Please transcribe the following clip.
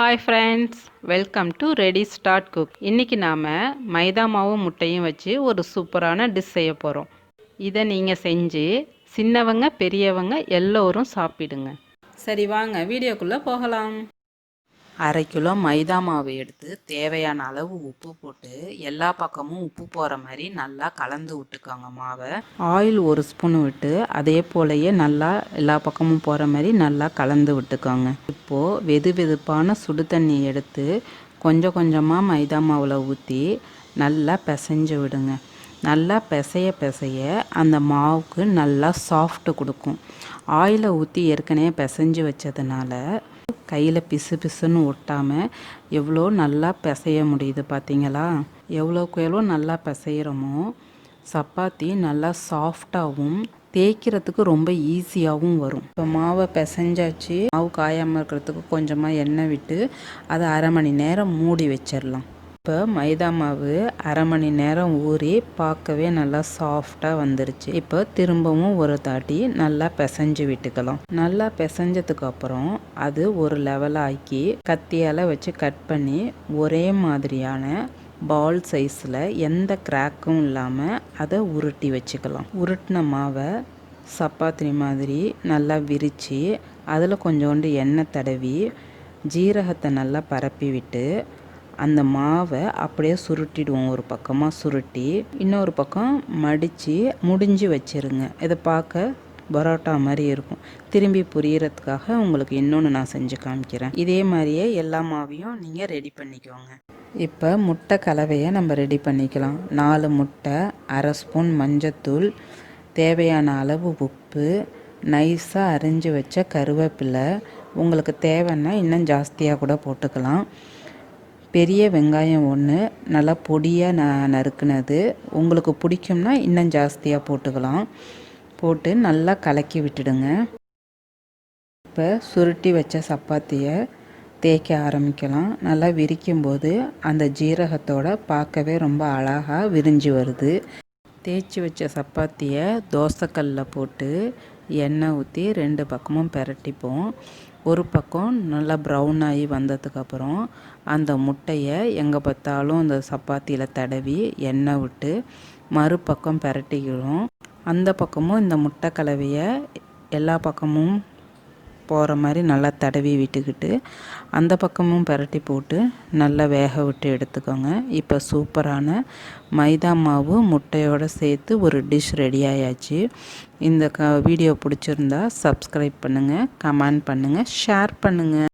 Hi friends, welcome to ready start cook. இன்றைக்கி நாம் மைதா மாவும் முட்டையும் வச்சு ஒரு சூப்பரான டிஷ் செய்ய போகிறோம். இதை நீங்கள் செஞ்சு சின்னவங்க பெரியவங்க எல்லோரும் சாப்பிடுங்க. சரி வாங்க வீடியோக்குள்ளே போகலாம். 1/2 கிலோ மைதா மாவு எடுத்து தேவையான அளவு உப்பு போட்டு எல்லா பக்கமும் உப்பு போகிற மாதிரி நல்லா கலந்து விட்டுக்கோங்க மாவை. ஆயில் 1 ஸ்பூன் விட்டு அதே போலயே நல்லா எல்லா பக்கமும் போகிற மாதிரி நல்லா கலந்து விட்டுக்கோங்க. இப்போது வெது வெதுப்பான சுடு தண்ணி எடுத்து கொஞ்சம் கொஞ்சமாக மைதா மாவில் ஊற்றி நல்லா பிசைஞ்சு விடுங்க. நல்லா பிசைய அந்த மாவுக்கு நல்லா சாஃப்ட்டு கொடுக்கும். ஆயிலை ஊற்றி ஏற்கனவே பிசைஞ்சு வச்சதுனால கையில் பிசு பிசுன்னு ஒட்டாமல் எவ்வளோ நல்லா பிசைய முடியுது பார்த்தீங்களா? எவ்வளோக்கு எவ்வளோ நல்லா பிசைகிறோமோ சப்பாத்தி நல்லா சாஃப்டாகவும் தேய்க்கிறதுக்கு ரொம்ப ஈஸியாகவும் வரும். இப்போ மாவை பிசைஞ்சாச்சு. மாவு காயாமல் இருக்கிறதுக்கு கொஞ்சமாக எண்ணெய் விட்டு அதை 1/2 மணி நேரம் மூடி வச்சிடலாம். இப்போ மைதா மாவு 1/2 மணி நேரம் ஊறி பார்க்கவே நல்லா சாஃப்டாக வந்துருச்சு. இப்போ திரும்பவும் ஒரு தாட்டி நல்லா பிசைஞ்சு விட்டுக்கலாம். நல்லா பிசைஞ்சதுக்கு அப்புறம் அது ஒரு லெவலாக்கி கத்தியால் வச்சு கட் பண்ணி ஒரே மாதிரியான பால் சைஸில் எந்த கிராக்கும் இல்லாமல் அதை உருட்டி வச்சுக்கலாம். உருட்டின மாவை சப்பாத்தி மாதிரி நல்லா விரித்து அதில் கொஞ்சோண்டு எண்ணெய் தடவி ஜீரகத்தை நல்லா பரப்பி விட்டு அந்த மாவை அப்படியே சுருட்டிடுவோம். ஒரு பக்கமாக சுருட்டி இன்னொரு பக்கம் மடித்து முடிஞ்சு வச்சுருங்க. இதை பார்க்க பரோட்டா மாதிரி இருக்கும். திரும்பி புரியறதுக்காக உங்களுக்கு இன்னொன்று நான் செஞ்சு காமிக்கிறேன். இதே மாதிரியே எல்லா மாவையும் நீங்கள் ரெடி பண்ணிக்கோங்க. இப்போ முட்டை கலவையை நம்ம ரெடி பண்ணிக்கலாம். 4 முட்டை, 1/2 ஸ்பூன் மஞ்சத்தூள், தேவையான அளவு உப்பு, நைஸாக அரிஞ்சு வச்ச கருவேப்பிலை, உங்களுக்கு தேவைன்னா இன்னும் ஜாஸ்தியாக கூட போட்டுக்கலாம். பெரிய வெங்காயம் 1 நல்லா பொடியாக நறுக்குனது, உங்களுக்கு பிடிக்கும்னா இன்னும் ஜாஸ்தியாக போட்டுக்கலாம். போட்டு நல்லா கலக்கி விட்டுடுங்க. இப்போ சுருட்டி வச்ச சப்பாத்தியை தேய்க்க ஆரம்பிக்கலாம். நல்லா விரிக்கும்போது அந்த ஜீரகத்தோட பார்க்கவே ரொம்ப அழகாக விரிஞ்சு வருது. தேய்ச்சி வச்ச சப்பாத்தியை தோசைக்கல்லில் போட்டு எண்ணெய் ஊற்றி 2 பக்கமும் பெரட்டிப்போம். ஒரு பக்கம் நல்லா ப்ரௌன் ஆகி வந்ததுக்கப்புறம் அந்த முட்டையை எங்கே பார்த்தாலும் அந்த சப்பாத்தியில் தடவி எண்ணெய் விட்டு மறுபக்கம் பெரட்டிக்கிறோம். அந்த பக்கமும் இந்த முட்டை கலவையை எல்லா பக்கமும் போகிற மாதிரி நல்லா தடவி விட்டுக்கிட்டு அந்த பக்கமும் பெரட்டி போட்டு நல்லா வேக விட்டு எடுத்துக்கோங்க. இப்போ சூப்பரான மைதா மாவு முட்டையோடு சேர்த்து ஒரு டிஷ் ரெடி ஆயாச்சு. இந்த வீடியோ பிடிச்சிருந்தா சப்ஸ்கிரைப் பண்ணுங்கள், கமெண்ட் பண்ணுங்கள், ஷேர் பண்ணுங்கள்.